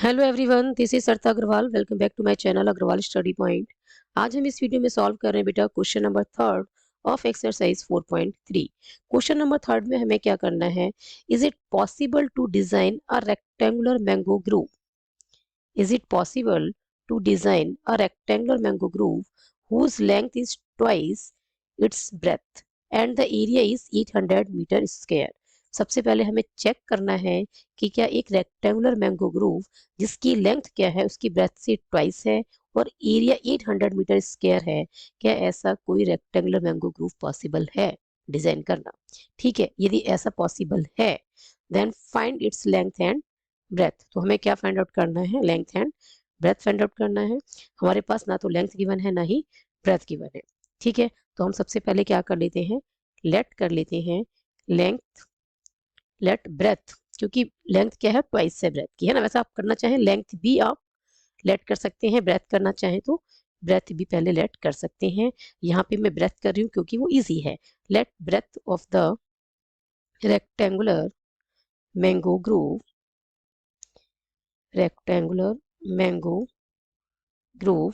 Hello everyone, this is Sarita Agrawal. Welcome back to my channel Agrawal study point. आज हम इस video में सॉल्व कर रहे हैं बेटा question number third of exercise 4.3। Question number third में हमें क्या करना है? Is it possible to design a rectangular mango grove? Is it possible to design a rectangular mango grove whose length is twice its breadth and the area is 800 metre square? सबसे पहले हमें check करना है कि क्या एक rectangular mango grove जिसकी length क्या है उसकी ब्रेथ से ट्वाइस है और एरिया 800 मीटर स्क्वायर है, क्या ऐसा कोई रेक्टेंगुलर मैंगो ग्रूव पॉसिबल है डिजाइन करना? ठीक है, यदि ऐसा पॉसिबल है then find its length and breadth. तो हमें क्या फाइंड आउट करना है? Length and breadth find out करना है। हमारे पास ना तो लेंथ गिवन है ना ही ब्रेथ गिवन है। ठीक है, तो हम सबसे पहले क्या कर लेते हैं? लेट कर लेते हैं लेंथ, लेट ब्रेथ, क्योंकि लेंथ क्या है? ट्वाइस है ब्रेथ की, है ना। वैसे आप करना चाहें लेंथ भी आप लेट कर सकते हैं, ब्रेथ करना चाहें तो ब्रेथ भी पहले लेट कर सकते हैं। यहाँ पे मैं ब्रेथ कर रही हूँ क्योंकि वो इजी है। Let breadth of the rectangular mango grove, rectangular mango grove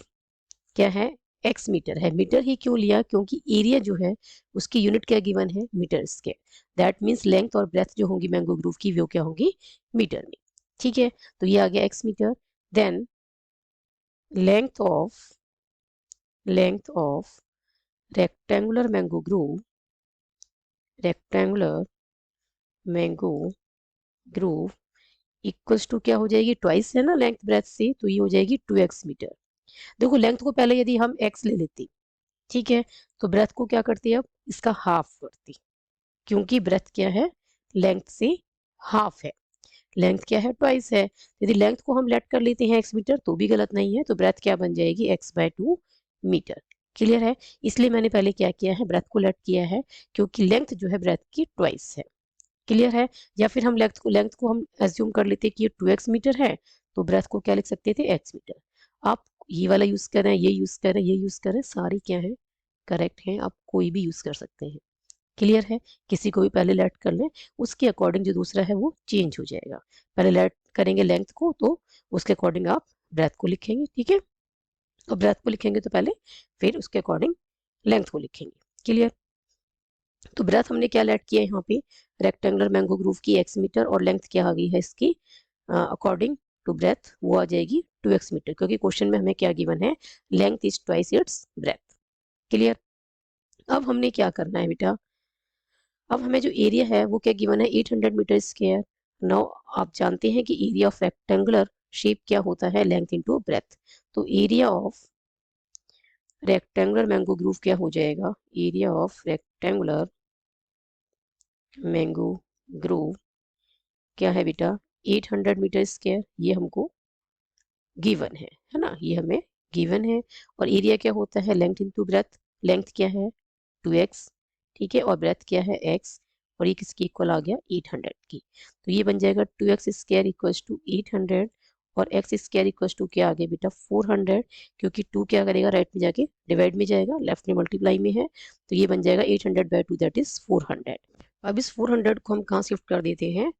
क्या है? एक्स मीटर है। मीटर ही क्यों लिया? क्योंकि एरिया जो है उसकी यूनिट क्या गिवन है? Metre square. That means length और ब्रेथ जो होंगी मैंगो ग्रूव की वो क्या होंगी? मीटर में। ठीक है, तो ये आ गया x metre. Then length of, length of rectangular mango grove, rectangular mango grove equals to क्या हो जाएगी? ट्वाइस है ना लेंथ ब्रेथ से, तो ये हो जाएगी 2x मीटर। देखो लेंथ को पहले यदि हम x ले लेती, ठीक है, तो ब्रेथ को क्या करती है? अब इसका हाफ करती, क्योंकि ब्रेथ क्या है? लेंथ से हाफ है। लेंथ क्या है? ट्वाइस है। यदि लेंथ को हम लेट कर लेते हैं एक्स मीटर तो भी गलत नहीं है, तो ब्रेथ क्या बन जाएगी? x/2 metre. क्लियर है? इसलिए मैंने पहले क्या किया है? ब्रेथ को लेट किया है, क्योंकि लेंथ जो है ब्रेथ की ट्वाइस है। क्लियर है? या फिर हम लेंथ को हम एज्यूम कर लेते कि ये 2x मीटर है, तो ब्रेथ को क्या लिख सकते थे? x metre. आप ये वाला यूज करें, ये यूज करें, ये यूज करें, सारी क्या है? करेक्ट है, आप कोई भी यूज कर सकते हैं। क्लियर है? किसी को भी पहले लेट कर लें, उसके अकॉर्डिंग जो दूसरा है वो चेंज हो जाएगा। पहले लेट करेंगे लेंथ को, तो उसके अकॉर्डिंग आप ब्रेथ को लिखेंगे। ठीक है, और ब्रेथ को लिखेंगे तो पहले फिर उसके अकॉर्डिंग लेंथ को लिखेंगे। क्लियर? तो ब्रेथ हमने क्या लेट किया यहाँ पे? रेक्टेंगुलर मैंगो ग्रूव की एक्स मीटर, और लेंथ क्या आ गई है इसकी? अकॉर्डिंग टू ब्रेथ वो आ जाएगी 2x मीटर, क्योंकि क्वेश्चन में हमें क्या गिवन है? Length is twice its breath. Clear? अब हमने क्या करना है बेटा? अब हमें जो एरिया है वो क्या गिवन है? 800 मीटर स्क्वायर। नाउ आप जानते हैं कि एरिया ऑफ रेक्टेंगुलर शेप क्या होता है? Length into breadth. तो area of rectangular mango grove क्या हो जाएगा? Area of rectangular mango grove क्या है बेटा? 800 मीटर स्क्वायर। ये हमको गिवन है ना, ये हमें गिवन है। और एरिया क्या होता है? Length into breath. लेंथ क्या है? 2x। ठीक है, और ब्रेथ क्या है? x। और ये किसकी इक्वल आ गया? 800 की। तो ये बन जाएगा 2x स्क्वायर इक्वल्स टू 800, और x स्क्वायर इक्वल्स टू क्या आ गया बेटा? 400, क्योंकि 2 क्या करेगा? राइट में जाके डिवाइड में जाएगा, लेफ्ट में मल्टीप्लाई में है। तो ये बन जाएगा 800/2, दैट इज 400। अब इस 400 को हम कहाँ शिफ्ट कर देते हैं?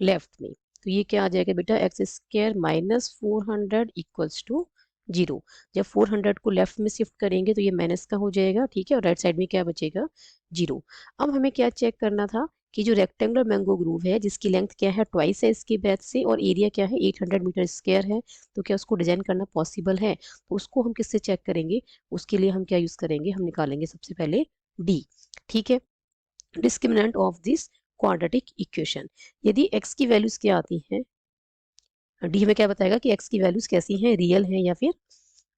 लेफ्ट में। तो ये क्या आ जाएगा बेटा? X square minus 400 equals to 0। जब 400 को लेफ्ट में शिफ्ट करेंगे तो ये माइनस का हो जाएगा। ठीक है, और राइट साइड में क्या बचेगा? 0। अब हमें क्या चेक करना था कि जो रेक्टेंगुलर मैंगो ग्रूव है जिसकी लेंथ क्या है? ट्वाइस है इसकी ब्रेथ से, और एरिया क्या है? 800 मीटर स्क्वायर है, तो क्या उसको डिजाइन करना पॉसिबल है? तो उसको हम किससे चेक करेंगे? उसके लिए हम क्या यूज करेंगे? हम निकालेंगे सबसे पहले डी। ठीक है, discriminant of this quadratic equation. यदि x की वैल्यूज क्या आती हैं? डी हमें क्या बताएगा कि x की वैल्यूज कैसी हैं? रियल हैं या फिर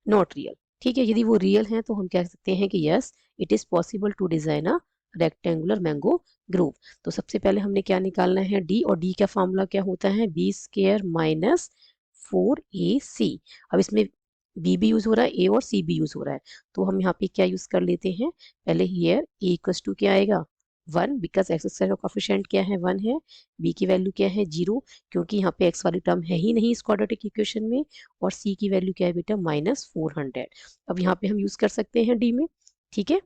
नॉट रियल? ठीक है, यदि वो रियल हैं तो हम कह सकते हैं कि yes it is possible to design a rectangular mango grove. तो सबसे पहले हमने क्या निकालना है? डी। और डी का फॉर्मूला क्या होता है? B square minus 4ac। अब इसमें बी भी यूज हो रहा है, ए और सी भी यूज हो रहा है, तो हम यहाँ पे क्या यूज कर लेते हैं? पहले हियर ए इक्वल्स टू क्या आएगा? 1, बिकॉज एक्स स्क्वायर का कोफिशिएंट क्या है? 1 है। बी की वैल्यू क्या है? 0, क्योंकि यहाँ पे एक्स वाली टर्म है ही नहीं इस क्वाड्रेटिक इक्वेशन में। और सी की वैल्यू क्या है बेटा? -400। अब यहाँ पे हम यूज कर सकते हैं डी में। ठीक है,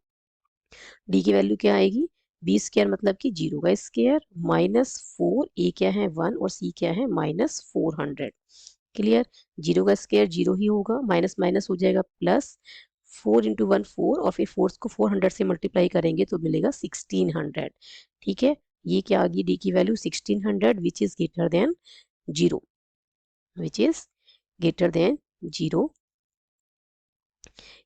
डी की वैल्यू क्या आएगी? बी स्क्वायर मतलब कि 0 का स्क्वायर माइनस 4, ए क्या है? 1, और सी क्या है? -400। क्लियर, 0 का स्क्वायर 0 ही होगा, माइनस माइनस हो जाएगा प्लस, 4 इंटू 1 4 और फिर 4 को 400 से मल्टीप्लाई करेंगे तो मिलेगा 1600। ठीक है, ये क्या आ गई डी की value 1600 which is greater than 0, which is greater than 0।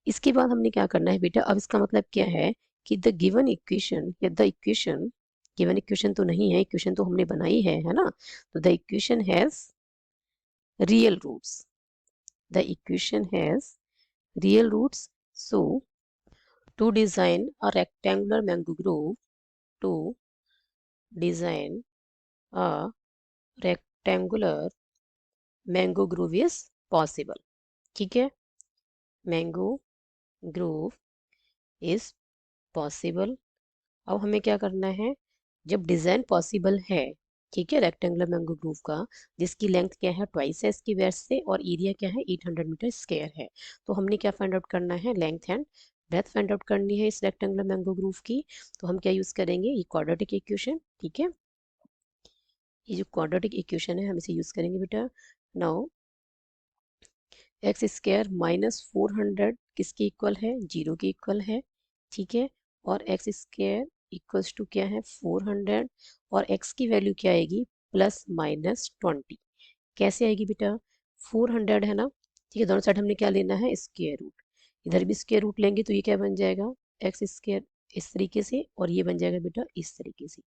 इसके बाद हमने क्या करना है बेटा, अब इसका मतलब क्या है कि द गिवन इक्वेशन या द इक्वेशन, गिवन इक्वेशन तो नहीं है, इक्वेशन तो हमने बनाई है ना, तो the equation has real roots, the equation has real roots. So to design a rectangular mango grove, to design a rectangular mango grove is possible। ठीक है, mango grove is possible। अब हमें क्या करना है, जब डिजाइन पॉसिबल है, ठीक है, रेक्टेंगुलर मैंगो ग्रूव का, जिसकी लेंथ क्या है ट्वाइस है इसकी वेस्ट से और एरिया क्या है 800 मीटर स्क्वायर है, तो हमने क्या फाइंड आउट करना है, length and breadth find out करनी है इस रेक्टेंगुलर मैंगो ग्रूव की। तो हम क्या यूज करेंगे, ये क्वाड्रेटिक इक्वेशन। ठीक है, ये जो क्वाड्रेटिक इक्वेशन है हम इसे यूज करेंगे बेटा। नाउ एक्स स्क्वायर माइनस 400 किसके इक्वल है, 0 के इक्वल है। ठीक है, और एक्स स्क्वायर इक्वल्स टू क्या है 400 और एक्स की वैल्यू क्या आएगी प्लस माइनस 20। कैसे आएगी बेटा, 400 है ना, ठीक है, दोनों साइड हमने क्या लेना है स्क्वायर रूट, इधर भी स्क्वायर रूट लेंगे तो ये क्या बन जाएगा एक्स स्क्वायर इस तरीके से और ये बन जाएगा बेटा इस तरीके से।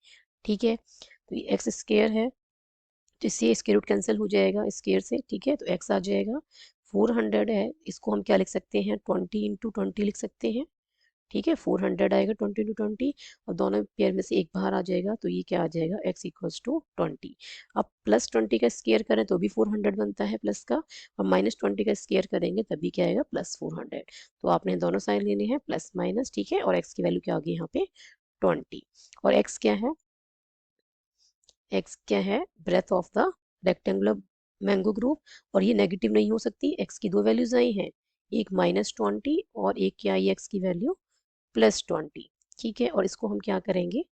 ठीक है, तो ये एक्स स्क्वायर है तो इससे स्क्वायर रूट कैंसिल हो जाएगा स्क्वायर से। ठीक है, तो एक्स आ जाएगा, 400 है, इसको हम क्या लिख सकते हैं 20 इंटू 20 लिख सकते हैं। ठीक है, 400 आएगा 20 इंटू 20 और दोनों पेयर में से एक बाहर आ जाएगा तो ये क्या आ जाएगा x इक्वल्स टू 20। अब प्लस 20 का स्क्वायर करें तो भी 400 बनता है प्लस का, और माइनस 20 का स्क्वायर करेंगे तभी क्या आएगा प्लस 400। तो आपने दोनों साइड लेने हैं प्लस माइनस। ठीक है, और x की वैल्यू क्या आ गई यहाँ पे 20, और x क्या है, x क्या है breadth of the rectangular mango group, और ये नेगेटिव नहीं हो सकती, x की दो वैल्यूज आई हैं, एक -20 और एक क्या आई x की वैल्यू +20। ठीक है, और इसको हम क्या करेंगे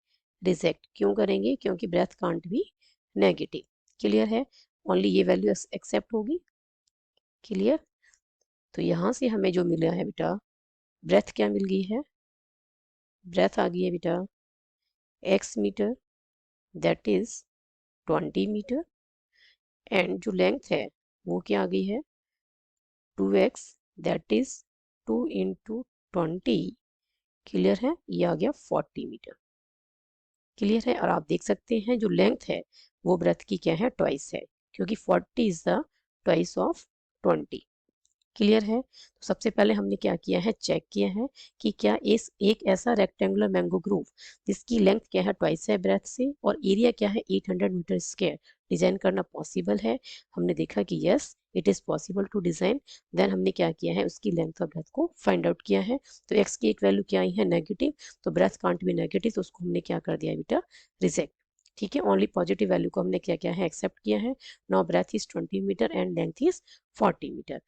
रिजेक्ट, क्यों करेंगे, क्योंकि ब्रेथ कांट भी नेगेटिव। क्लियर है, ओनली ये वैल्यू एक्सेप्ट होगी। क्लियर, तो यहाँ से हमें जो मिला है बेटा ब्रेथ क्या मिल गई है, ब्रेथ आ गई है बेटा x metre that is 20 metre, and जो लेंथ है वो क्या आ गई है 2x that is 2 into 20। Clear है, ये आ गया 40 मीटर। क्लियर है, और आप देख सकते हैं जो लेंथ है वो ब्रेथ की क्या है ट्वाइस है, क्योंकि 40 is the twice of 20। Clear है, तो सबसे पहले हमने क्या किया है चेक किया है कि क्या इस एक ऐसा रेक्टेंगुलर मैंगो ग्रूव जिसकी लेंथ क्या है ट्वाइस है ब्रेथ से और एरिया क्या है 800 मीटर स्क्वायर डिजाइन करना पॉसिबल है। हमने देखा कि yes it is possible to design. देन हमने क्या किया है उसकी लेंथ और ब्रेथ को फाइंड आउट किया है। तो एक्स की एक वैल्यू क्या आई है नेगेटिव, तो ब्रेथ कांट भी नेगेटिव, तो उसको हमने क्या कर दिया बेटा रिजेक्ट। ठीक है, ओनली पॉजिटिव वैल्यू को हमने क्या किया है एक्सेप्ट किया है। Now breadth is 20 metre and length is 40 meter.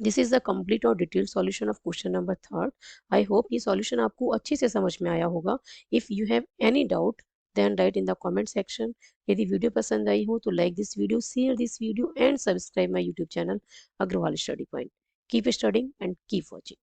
This is the complete और detail solution of question number 3। I hope ये सॉल्यूशन आपको अच्छे से समझ में आया होगा। If you have any doubt then write in the comment section. यदि वीडियो पसंद आई हो तो like this video, share this video and subscribe my YouTube channel Agrawal study point. Keep studying and keep watching.